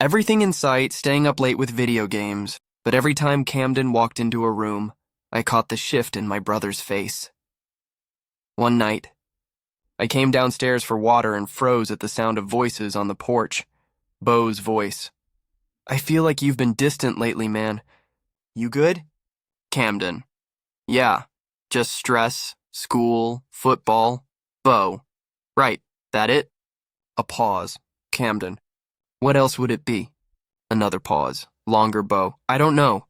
Everything in sight, staying up late with video games, but every time Camden walked into a room, I caught the shift in my brother's face. One night, I came downstairs for water and froze at the sound of voices on the porch. Beau's voice. "I feel like you've been distant lately, man. You good?" Camden. "Yeah, just stress, school, football. Beau. Right, that it?" A pause. Camden. "What else would it be?" Another pause. Longer Beau. "I don't know.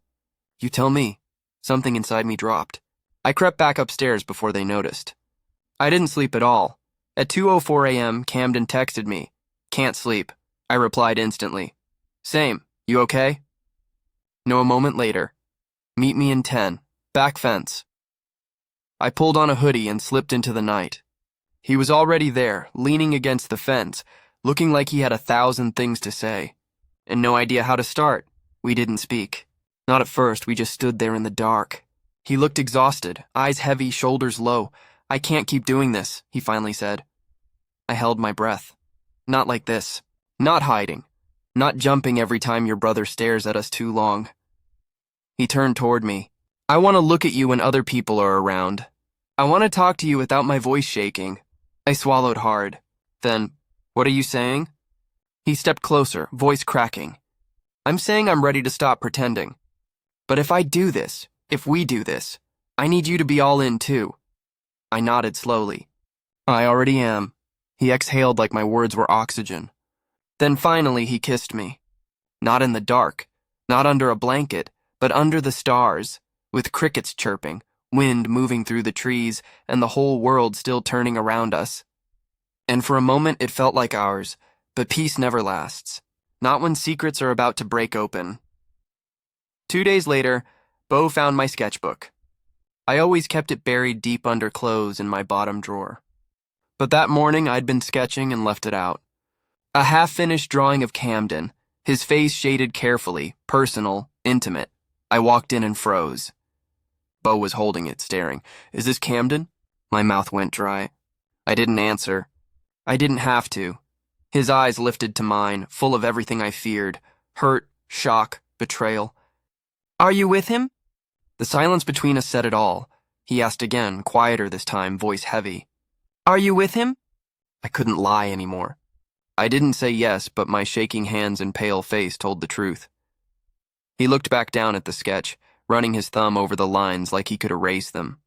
You tell me." Something inside me dropped. I crept back upstairs before they noticed. I didn't sleep at all. At 2:04 a.m., Camden texted me. "Can't sleep." I replied instantly. "Same. You okay?" No, a moment later. "Meet me in 10. Back fence." I pulled on a hoodie and slipped into the night. He was already there, leaning against the fence, looking like he had 1,000 things to say. And no idea how to start. We didn't speak. Not at first, we just stood there in the dark. He looked exhausted, eyes heavy, shoulders low. "I can't keep doing this," he finally said. I held my breath. Not like this. Not hiding. Not jumping every time your brother stares at us too long. He turned toward me. "I want to look at you when other people are around. I want to talk to you without my voice shaking." I swallowed hard. Then, "What are you saying?" He stepped closer, voice cracking. "I'm saying I'm ready to stop pretending. But if I do this, if we do this, I need you to be all in too." I nodded slowly. "I already am." He exhaled like my words were oxygen. Then finally he kissed me. Not in the dark, not under a blanket, but under the stars, with crickets chirping, wind moving through the trees, and the whole world still turning around us. And for a moment it felt like ours, but peace never lasts. Not when secrets are about to break open. 2 days later, Beau found my sketchbook. I always kept it buried deep under clothes in my bottom drawer. But that morning I'd been sketching and left it out. A half-finished drawing of Camden, his face shaded carefully, personal, intimate. I walked in and froze. Beau was holding it, staring. "Is this Camden?" My mouth went dry. I didn't answer. I didn't have to. His eyes lifted to mine, full of everything I feared. Hurt, shock, betrayal. "Are you with him?" The silence between us said it all. He asked again, quieter this time, voice heavy. "Are you with him?" I couldn't lie anymore. I didn't say yes, but my shaking hands and pale face told the truth. He looked back down at the sketch, running his thumb over the lines like he could erase them.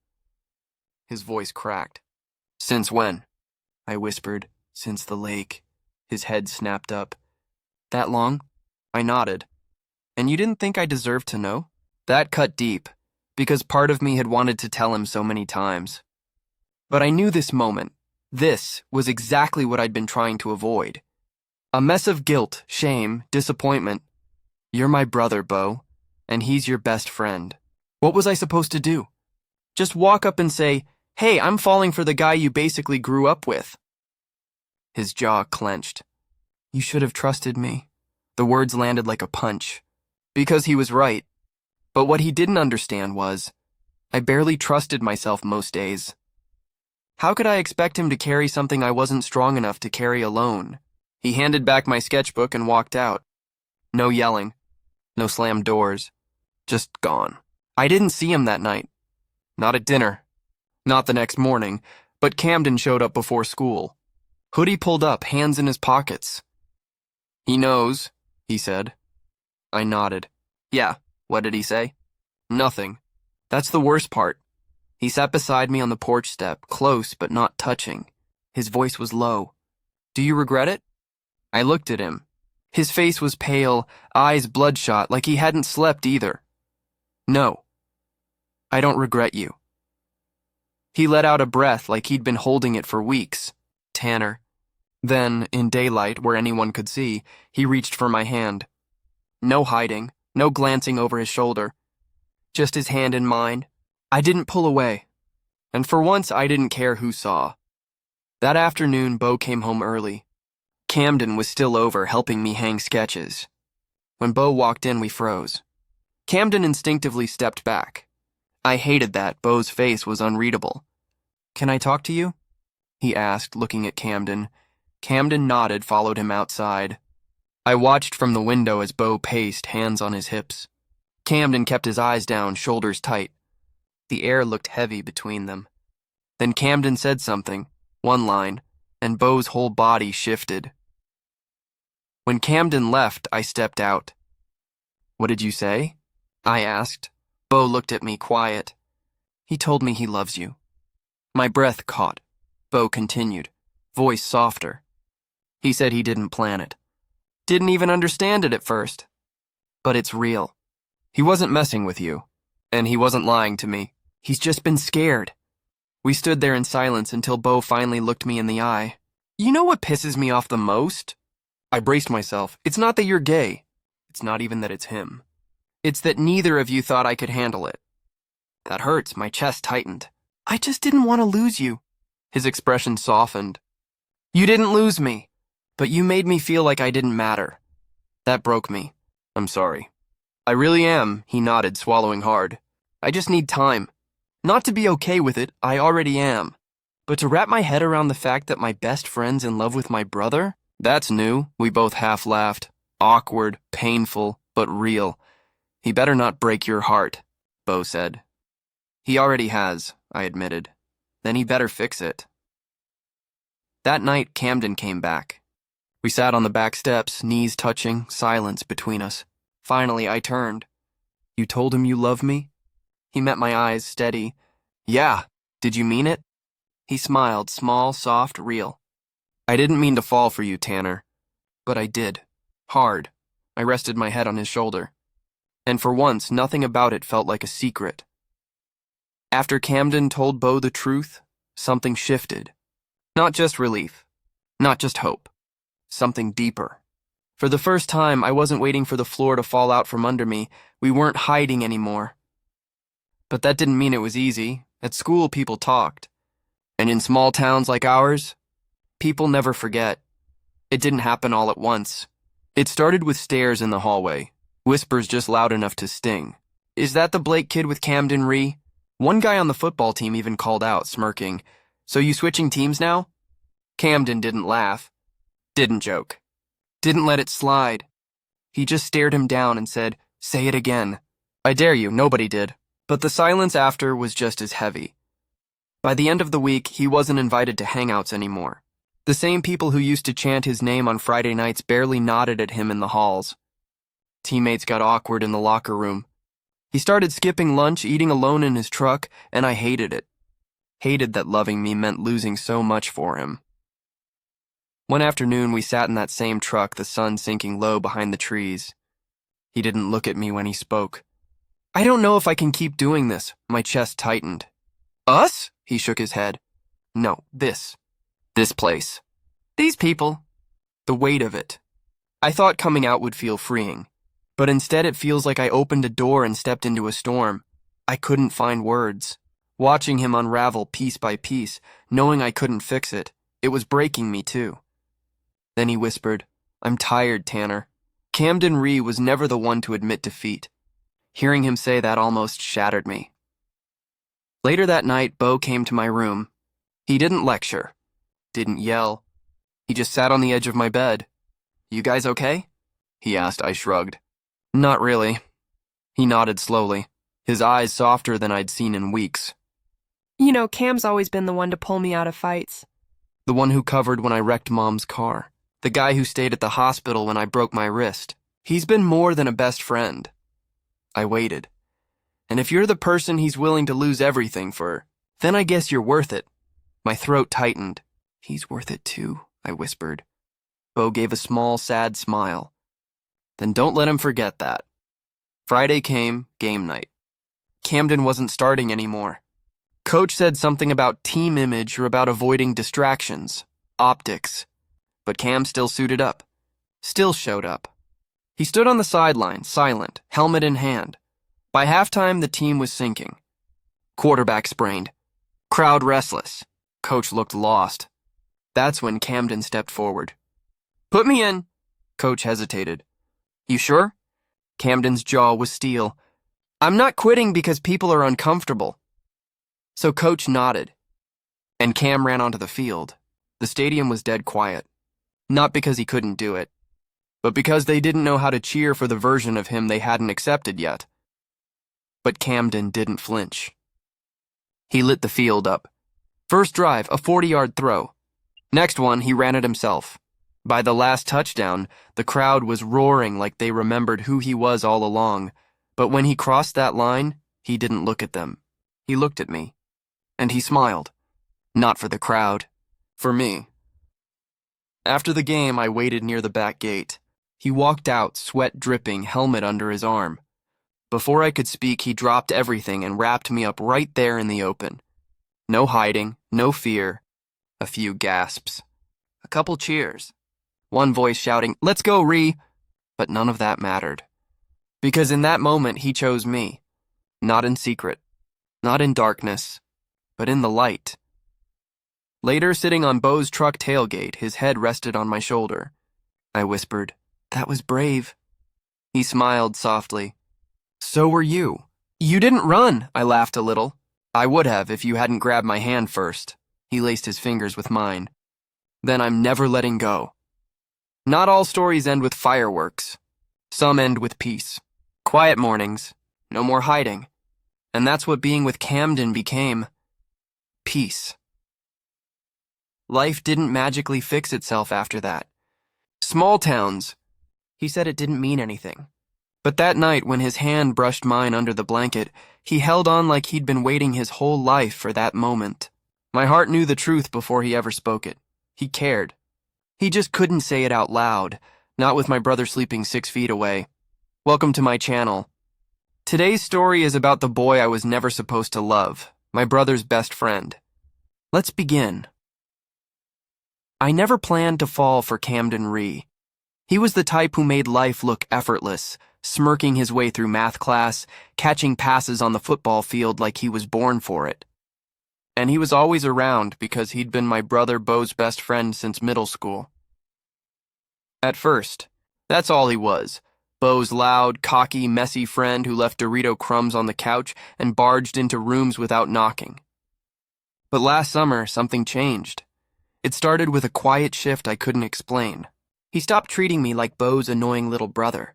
His voice cracked. "Since when?" I whispered. "Since the lake." His head snapped up. "That long?" I nodded. "And you didn't think I deserved to know?" That cut deep, because part of me had wanted to tell him so many times. But I knew this moment. This was exactly what I'd been trying to avoid. A mess of guilt, shame, disappointment. You're my brother, Beau, and he's your best friend. What was I supposed to do? Just walk up and say, "Hey, I'm falling for the guy you basically grew up with." His jaw clenched. "You should have trusted me." The words landed like a punch. Because he was right. But what he didn't understand was, I barely trusted myself most days. How could I expect him to carry something I wasn't strong enough to carry alone? He handed back my sketchbook and walked out. No yelling. No slammed doors. Just gone. I didn't see him that night. Not at dinner. Not the next morning, but Camden showed up before school. Hoodie pulled up, hands in his pockets. "He knows," he said. I nodded. "Yeah, what did he say?" "Nothing. That's the worst part." He sat beside me on the porch step, close but not touching. His voice was low. "Do you regret it?" I looked at him. His face was pale, eyes bloodshot, like he hadn't slept either. "No. I don't regret you." He let out a breath like he'd been holding it for weeks. "Tanner." Then, in daylight, where anyone could see, he reached for my hand. No hiding, no glancing over his shoulder. Just his hand in mine. I didn't pull away. And for once, I didn't care who saw. That afternoon, Beau came home early. Camden was still over, helping me hang sketches. When Beau walked in, we froze. Camden instinctively stepped back. I hated that. Beau's face was unreadable. "Can I talk to you?" he asked, looking at Camden. Camden nodded, followed him outside. I watched from the window as Bo paced, hands on his hips. Camden kept his eyes down, shoulders tight. The air looked heavy between them. Then Camden said something, one line, and Bo's whole body shifted. When Camden left, I stepped out. "What did you say?" I asked. Bo looked at me, quiet. "He told me he loves you." My breath caught. Bo continued, voice softer. "He said he didn't plan it. Didn't even understand it at first. But it's real. He wasn't messing with you. And he wasn't lying to me. He's just been scared." We stood there in silence until Bo finally looked me in the eye. "You know what pisses me off the most?" I braced myself. "It's not that you're gay. It's not even that it's him. It's that neither of you thought I could handle it." That hurts. My chest tightened. "I just didn't want to lose you." His expression softened. "You didn't lose me, but you made me feel like I didn't matter. That broke me. I'm sorry." "I really am," he nodded, swallowing hard. "I just need time. Not to be okay with it, I already am. But to wrap my head around the fact that my best friend's in love with my brother? That's new." We both half laughed. Awkward, painful, but real. "He better not break your heart," Bo said. "He already has," I admitted. "Then he better fix it." That night, Camden came back. We sat on the back steps, knees touching, silence between us. Finally, I turned. "You told him you love me?" He met my eyes, steady. "Yeah. Did you mean it?" He smiled, small, soft, real. "I didn't mean to fall for you, Tanner. But I did. Hard." I rested my head on his shoulder. And for once, nothing about it felt like a secret. After Camden told Bo the truth, something shifted. Not just relief. Not just hope. Something deeper. For the first time, I wasn't waiting for the floor to fall out from under me. We weren't hiding anymore. But that didn't mean it was easy. At school, people talked. And in small towns like ours, people never forget. It didn't happen all at once. It started with stares in the hallway, whispers just loud enough to sting. "Is that the Blake kid with Camden Rhee?" One guy on the football team even called out, smirking. "So you switching teams now?" Camden didn't laugh. Didn't joke. Didn't let it slide. He just stared him down and said, "Say it again." "I dare you." Nobody did. But the silence after was just as heavy. By the end of the week, he wasn't invited to hangouts anymore. The same people who used to chant his name on Friday nights barely nodded at him in the halls. Teammates got awkward in the locker room. He started skipping lunch, eating alone in his truck, and I hated it. Hated that loving me meant losing so much for him. One afternoon, we sat in that same truck, the sun sinking low behind the trees. He didn't look at me when he spoke. "I don't know if I can keep doing this." My chest tightened. "Us?" He shook his head. "No, this. This place. These people. The weight of it. I thought coming out would feel freeing. But instead it feels like I opened a door and stepped into a storm. I couldn't find words. Watching him unravel piece by piece, knowing I couldn't fix it, it was breaking me too." Then he whispered, "I'm tired, Tanner." Camden Rhee was never the one to admit defeat. Hearing him say that almost shattered me. Later that night, Bo came to my room. He didn't lecture. Didn't yell. He just sat on the edge of my bed. "You guys okay?" he asked. I shrugged. "Not really." He nodded slowly, his eyes softer than I'd seen in weeks. "You know, Cam's always been the one to pull me out of fights." The one who covered when I wrecked Mom's car. The guy who stayed at the hospital when I broke my wrist. He's been more than a best friend. I waited. "And if you're the person he's willing to lose everything for, then I guess you're worth it." My throat tightened. "He's worth it too," I whispered. Bo gave a small, sad smile. "Then don't let him forget that." Friday came, game night. Camden wasn't starting anymore. Coach said something about team image or about avoiding distractions, optics. But Cam still suited up. Still showed up. He stood on the sideline, silent, helmet in hand. By halftime, the team was sinking. Quarterback sprained. Crowd restless. Coach looked lost. That's when Camden stepped forward. "Put me in." Coach hesitated. "You sure?" Camden's jaw was steel. "I'm not quitting because people are uncomfortable." So Coach nodded. And Cam ran onto the field. The stadium was dead quiet. Not because he couldn't do it, but because they didn't know how to cheer for the version of him they hadn't accepted yet. But Camden didn't flinch. He lit the field up. First drive, a 40-yard throw. Next one, he ran it himself. By the last touchdown, the crowd was roaring like they remembered who he was all along, but when he crossed that line, he didn't look at them. He looked at me, and he smiled. Not for the crowd, for me. After the game, I waited near the back gate. He walked out, sweat dripping, helmet under his arm. Before I could speak, he dropped everything and wrapped me up right there in the open. No hiding, no fear. A few gasps. A couple cheers. One voice shouting, "Let's go, Ree!" But none of that mattered. Because in that moment, he chose me. Not in secret. Not in darkness. But in the light. Later, sitting on Bo's truck tailgate, his head rested on my shoulder. I whispered, "That was brave." He smiled softly. "So were you." "You didn't run," I laughed a little. "I would have if you hadn't grabbed my hand first." He laced his fingers with mine. "Then I'm never letting go." Not all stories end with fireworks. Some end with peace. Quiet mornings. No more hiding. And that's what being with Camden became. Peace. Life didn't magically fix itself after that. Small towns. He said it didn't mean anything. But that night, when his hand brushed mine under the blanket, he held on like he'd been waiting his whole life for that moment. My heart knew the truth before he ever spoke it. He cared. He just couldn't say it out loud, not with my brother sleeping 6 feet away. Welcome to my channel. Today's story is about the boy I was never supposed to love, my brother's best friend. Let's begin. I never planned to fall for Camden Ree. He was the type who made life look effortless, smirking his way through math class, catching passes on the football field like he was born for it. And he was always around because he'd been my brother Bo's best friend since middle school. At first, that's all he was. Bo's loud, cocky, messy friend who left Dorito crumbs on the couch and barged into rooms without knocking. But last summer, something changed. It started with a quiet shift I couldn't explain. He stopped treating me like Bo's annoying little brother.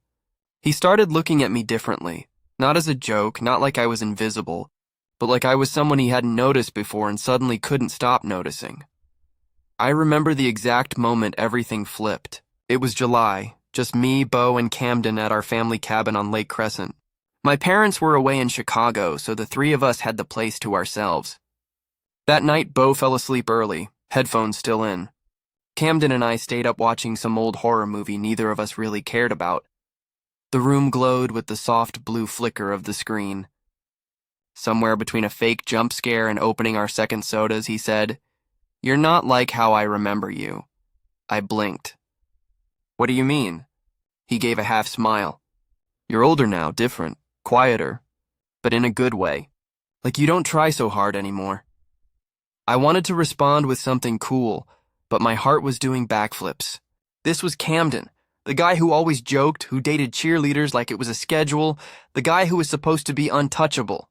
He started looking at me differently, not as a joke, not like I was invisible, but like I was someone he hadn't noticed before and suddenly couldn't stop noticing. I remember the exact moment everything flipped. It was July, just me, Bo, and Camden at our family cabin on Lake Crescent. My parents were away in Chicago, so the three of us had the place to ourselves. That night, Bo fell asleep early, headphones still in. Camden and I stayed up watching some old horror movie neither of us really cared about. The room glowed with the soft blue flicker of the screen. Somewhere between a fake jump scare and opening our second sodas, he said, "You're not like how I remember you." I blinked. "What do you mean?" He gave a half smile. "You're older now, different, quieter, but in a good way. Like you don't try so hard anymore." I wanted to respond with something cool, but my heart was doing backflips. This was Camden, the guy who always joked, who dated cheerleaders like it was a schedule, the guy who was supposed to be untouchable.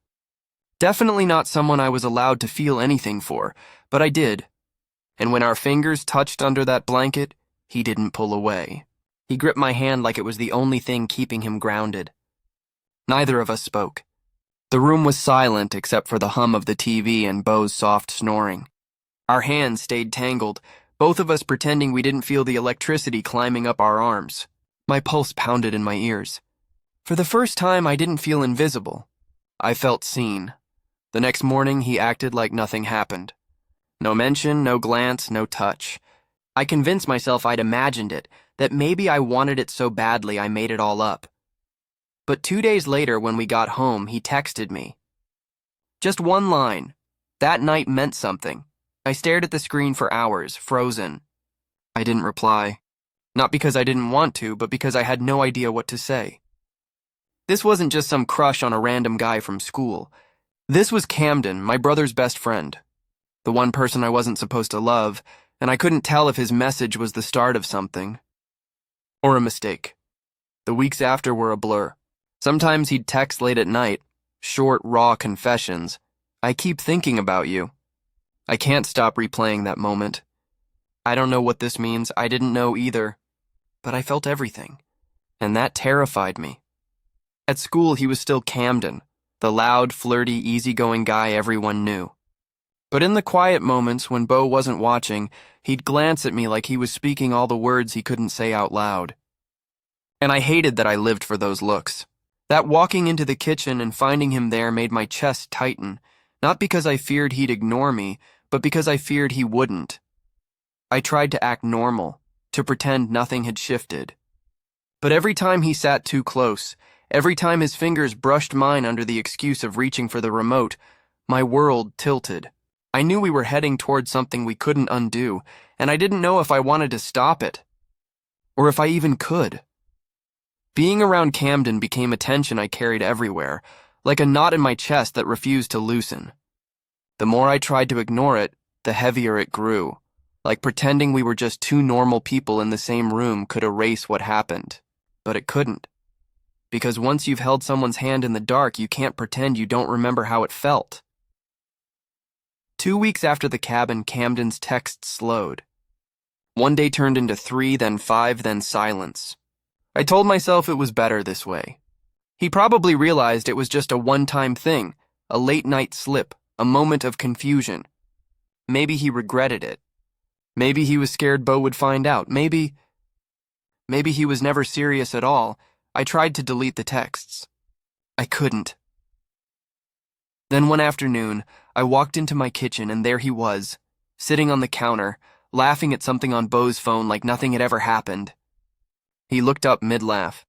Definitely not someone I was allowed to feel anything for, but I did. And when our fingers touched under that blanket, he didn't pull away. He gripped my hand like it was the only thing keeping him grounded. Neither of us spoke. The room was silent except for the hum of the TV and Bo's soft snoring. Our hands stayed tangled, both of us pretending we didn't feel the electricity climbing up our arms. My pulse pounded in my ears. For the first time, I didn't feel invisible. I felt seen. The next morning, he acted like nothing happened. No mention, no glance, no touch. I convinced myself I'd imagined it, that maybe I wanted it so badly I made it all up. But 2 days later, when we got home, he texted me. Just one line. That night meant something. I stared at the screen for hours, frozen. I didn't reply. Not because I didn't want to, but because I had no idea what to say. This wasn't just some crush on a random guy from school. This was Camden, my brother's best friend. The one person I wasn't supposed to love, and I couldn't tell if his message was the start of something. Or a mistake. The weeks after were a blur. Sometimes he'd text late at night, short, raw confessions. "I keep thinking about you." I can't stop replaying that moment. I don't know what this means. I didn't know either. but I felt everything, and that terrified me. At school, he was still Camden, the loud, flirty, easygoing guy everyone knew. But in the quiet moments when Beau wasn't watching, he'd glance at me like he was speaking all the words he couldn't say out loud. And I hated that I lived for those looks. That walking into the kitchen and finding him there made my chest tighten, not because I feared he'd ignore me, but because I feared he wouldn't. I tried to act normal, to pretend nothing had shifted. But every time he sat too close, every time his fingers brushed mine under the excuse of reaching for the remote, my world tilted. I knew we were heading towards something we couldn't undo, and I didn't know if I wanted to stop it, or if I even could. Being around Camden became a tension I carried everywhere, like a knot in my chest that refused to loosen. The more I tried to ignore it, the heavier it grew, like pretending we were just two normal people in the same room could erase what happened. But it couldn't. Because once you've held someone's hand in the dark, you can't pretend you don't remember how it felt. 2 weeks after the cabin, Camden's texts slowed. One day turned into 3, then 5, then silence. I told myself it was better this way. He probably realized it was just a one-time thing, a late-night slip, a moment of confusion. Maybe he regretted it. Maybe he was scared Beau would find out. Maybe he was never serious at all. I tried to delete the texts. I couldn't. Then one afternoon, I walked into my kitchen and there he was, sitting on the counter, laughing at something on Beau's phone like nothing had ever happened. He looked up mid-laugh.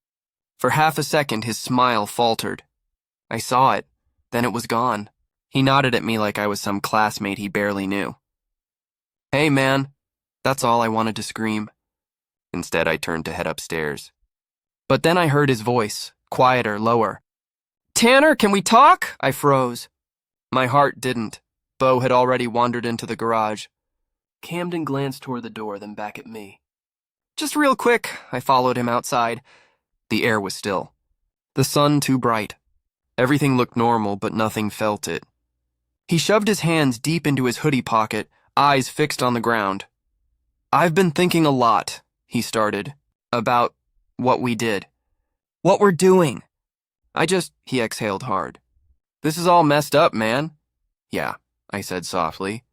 For half a second, his smile faltered. I saw it, then it was gone. He nodded at me like I was some classmate he barely knew. "Hey, man." That's all I wanted to scream. Instead, I turned to head upstairs. But then I heard his voice, quieter, lower. "Tanner, can we talk?" I froze. My heart didn't. Beau had already wandered into the garage. Camden glanced toward the door, then back at me. "Just real quick," I followed him outside. The air was still. The sun too bright. Everything looked normal, but nothing felt it. He shoved his hands deep into his hoodie pocket, eyes fixed on the ground. "I've been thinking a lot," he started, "about what we did. What we're doing. He exhaled hard. "This is all messed up, man." "Yeah," I said softly.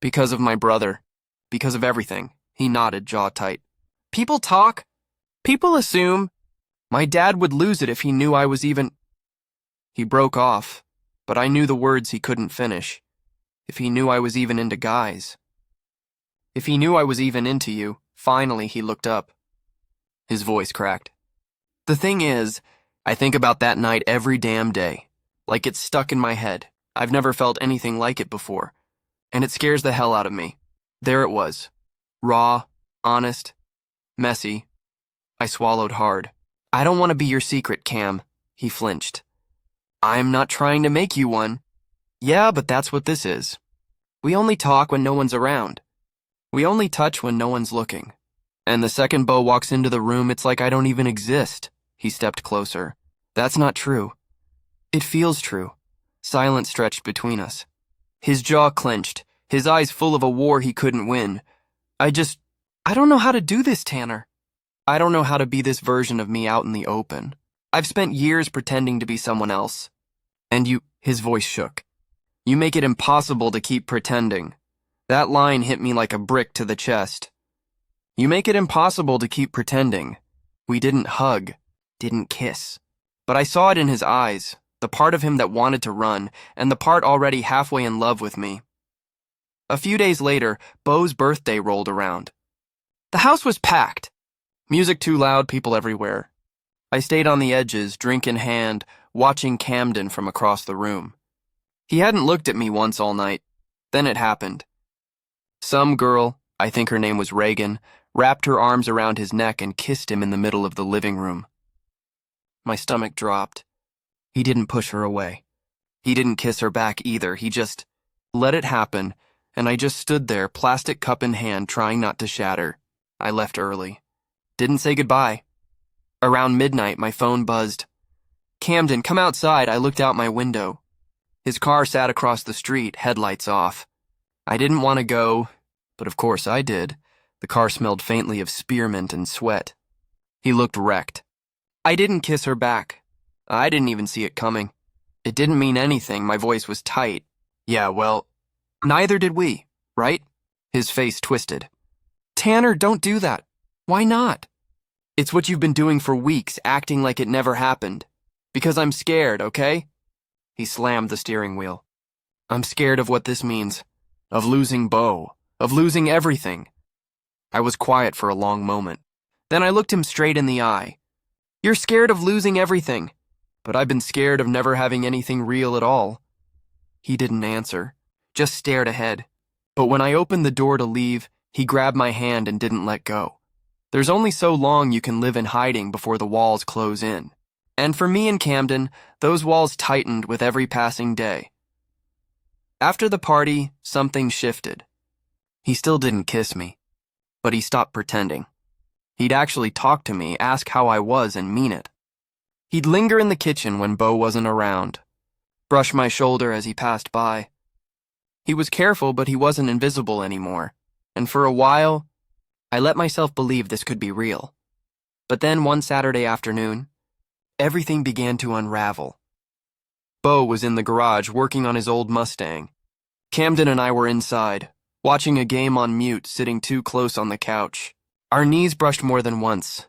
"Because of my brother. Because of everything." He nodded, jaw tight. "People talk. People assume. My dad would lose it if he knew I was even—" He broke off, but I knew the words he couldn't finish. If he knew I was even into guys. If he knew I was even into you. Finally, he looked up. His voice cracked. "The thing is, I think about that night every damn day. Like it's stuck in my head. I've never felt anything like it before. And it scares the hell out of me. There it was. Raw, honest, messy." I swallowed hard. "I don't want to be your secret, Cam." He flinched. "I'm not trying to make you one." "Yeah, but that's what this is. We only talk when no one's around. We only touch when no one's looking. And the second Beau walks into the room, it's like I don't even exist." He stepped closer. "That's not true." "It feels true." Silence stretched between us. His jaw clenched, his eyes full of a war he couldn't win. I don't know how to do this, Tanner. I don't know how to be this version of me out in the open. I've spent years pretending to be someone else. And his voice shook. "You make it impossible to keep pretending." That line hit me like a brick to the chest. "You make it impossible to keep pretending." We didn't hug, didn't kiss. But I saw it in his eyes, the part of him that wanted to run, and the part already halfway in love with me. A few days later, Beau's birthday rolled around. The house was packed. Music too loud, people everywhere. I stayed on the edges, drink in hand, watching Camden from across the room. He hadn't looked at me once all night. Then it happened. Some girl, I think her name was Reagan, wrapped her arms around his neck and kissed him in the middle of the living room. My stomach dropped. He didn't push her away. He didn't kiss her back either. He just let it happen, and I just stood there, plastic cup in hand, trying not to shatter. I left early. Didn't say goodbye. Around midnight, my phone buzzed. "Camden, come outside." I looked out my window. His car sat across the street, headlights off. I didn't want to go, but of course I did. The car smelled faintly of spearmint and sweat. He looked wrecked. I didn't kiss her back. I didn't even see it coming. It didn't mean anything. My voice was tight. Yeah, well, neither did we, right? His face twisted. Tanner, don't do that. Why not? It's what you've been doing for weeks, acting like it never happened. Because I'm scared, okay? He slammed the steering wheel. I'm scared of what this means. Of losing Bo. Of losing everything. I was quiet for a long moment. Then I looked him straight in the eye. You're scared of losing everything. But I've been scared of never having anything real at all. He didn't answer, just stared ahead. But when I opened the door to leave, he grabbed my hand and didn't let go. There's only so long you can live in hiding before the walls close in. And for me and Camden, those walls tightened with every passing day. After the party, something shifted. He still didn't kiss me, but he stopped pretending. He'd actually talk to me, ask how I was, and mean it. He'd linger in the kitchen when Bo wasn't around, brush my shoulder as he passed by. He was careful, but he wasn't invisible anymore, and for a while, I let myself believe this could be real. But then one Saturday afternoon, everything began to unravel. Bo was in the garage working on his old Mustang. Camden and I were inside, watching a game on mute, sitting too close on the couch. Our knees brushed more than once.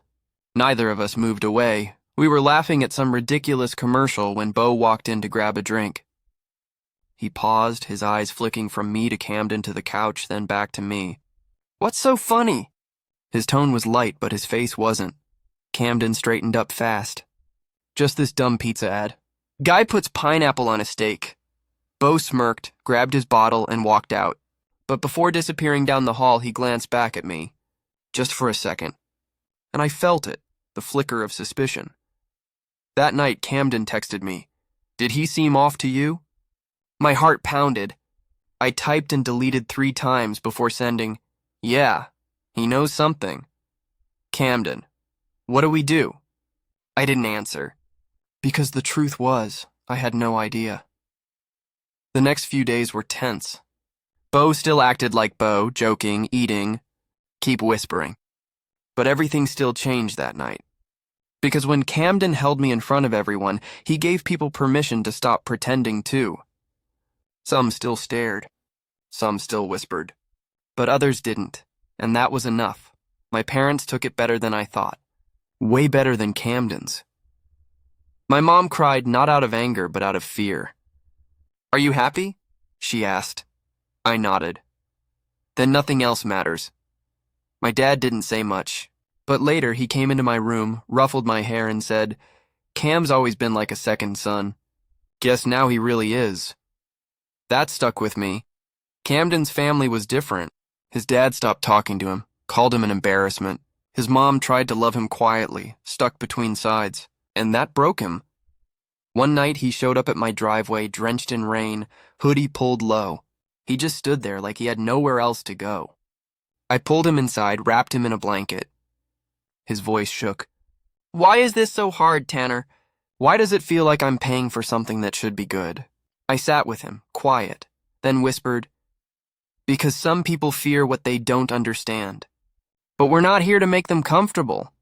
Neither of us moved away. We were laughing at some ridiculous commercial when Bo walked in to grab a drink. He paused, his eyes flicking from me to Camden to the couch, then back to me. What's so funny? His tone was light, but his face wasn't. Camden straightened up fast. Just this dumb pizza ad. Guy puts pineapple on a steak. Bo smirked, grabbed his bottle, and walked out. But before disappearing down the hall, he glanced back at me. Just for a second. And I felt it, the flicker of suspicion. That night, Camden texted me. Did he seem off to you? My heart pounded. I typed and deleted 3 times before sending, yeah, he knows something. Camden, what do we do? I didn't answer. Because the truth was, I had no idea. The next few days were tense. Bo still acted like Bo, joking, eating, keep whispering. But everything still changed that night. Because when Camden held me in front of everyone, he gave people permission to stop pretending too. Some still stared. Some still whispered. But others didn't, and that was enough. My parents took it better than I thought. Way better than Camden's. My mom cried not out of anger, but out of fear. Are you happy? She asked. I nodded. Then nothing else matters. My dad didn't say much, but later he came into my room, ruffled my hair, and said, Cam's always been like a second son. Guess now he really is. That stuck with me. Camden's family was different. His dad stopped talking to him, called him an embarrassment. His mom tried to love him quietly, stuck between sides, and that broke him. One night he showed up at my driveway, drenched in rain, hoodie pulled low. He just stood there like he had nowhere else to go. I pulled him inside, wrapped him in a blanket. His voice shook. Why is this so hard, Tanner? Why does it feel like I'm paying for something that should be good? I sat with him, quiet, then whispered, because some people fear what they don't understand. But we're not here to make them comfortable.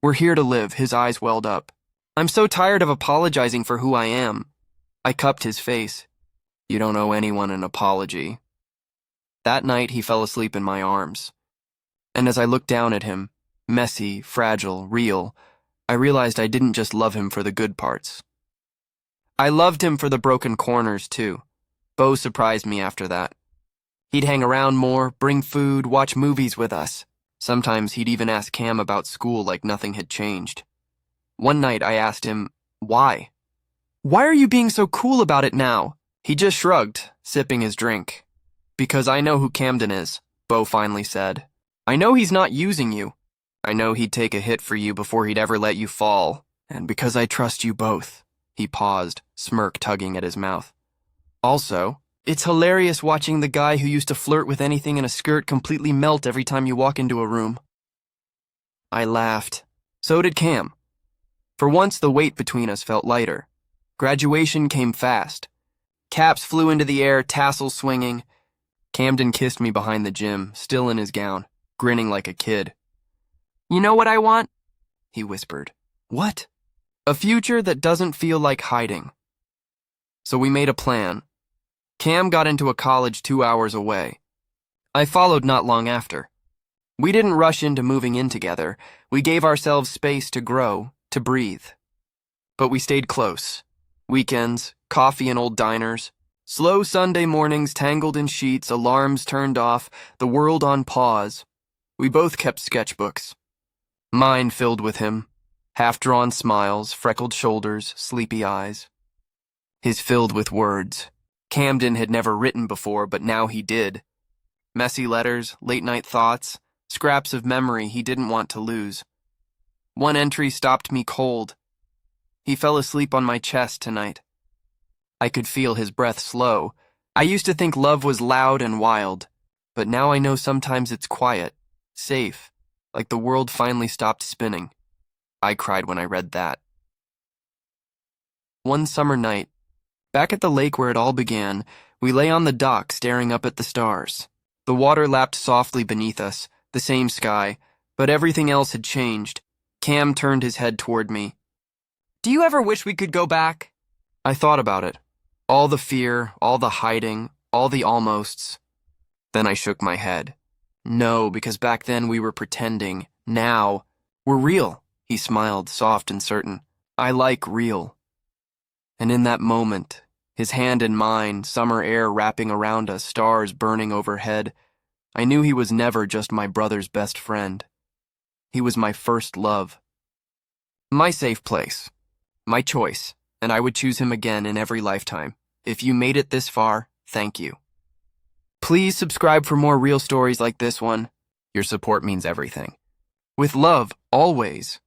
We're here to live. His eyes welled up. I'm so tired of apologizing for who I am. I cupped his face. You don't owe anyone an apology. That night he fell asleep in my arms. And as I looked down at him, messy, fragile, real, I realized I didn't just love him for the good parts. I loved him for the broken corners, too. Bo surprised me after that. He'd hang around more, bring food, watch movies with us. Sometimes he'd even ask Cam about school like nothing had changed. One night I asked him, why? Why are you being so cool about it now? He just shrugged, sipping his drink. Because I know who Camden is, Bo finally said. I know he's not using you. I know he'd take a hit for you before he'd ever let you fall. And because I trust you both. He paused, smirk tugging at his mouth. Also, it's hilarious watching the guy who used to flirt with anything in a skirt completely melt every time you walk into a room. I laughed. So did Cam. For once, the weight between us felt lighter. Graduation came fast. Caps flew into the air, tassels swinging. Camden kissed me behind the gym, still in his gown, grinning like a kid. You know what I want? he whispered. What? A future that doesn't feel like hiding. So we made a plan. Cam got into a college 2 hours away. I followed not long after. We didn't rush into moving in together. We gave ourselves space to grow, to breathe. But we stayed close. Weekends, coffee in old diners, slow Sunday mornings tangled in sheets, alarms turned off, the world on pause. We both kept sketchbooks. Mine filled with him, half-drawn smiles, freckled shoulders, sleepy eyes. His filled with words. Camden had never written before, but now he did. Messy letters, late-night thoughts, scraps of memory he didn't want to lose. One entry stopped me cold. He fell asleep on my chest tonight. I could feel his breath slow. I used to think love was loud and wild, but now I know sometimes it's quiet, safe, like the world finally stopped spinning. I cried when I read that. One summer night, back at the lake where it all began, we lay on the dock staring up at the stars. The water lapped softly beneath us, the same sky, but everything else had changed. Cam turned his head toward me. Do you ever wish we could go back? I thought about it. All the fear, all the hiding, all the almosts. Then I shook my head. No, because back then we were pretending. Now, we're real. He smiled, soft and certain. I like real. And in that moment, his hand in mine, summer air wrapping around us, stars burning overhead, I knew he was never just my brother's best friend. He was my first love. My safe place. My choice, and I would choose him again in every lifetime. If you made it this far, thank you. Please subscribe for more real stories like this one. Your support means everything. With love, always.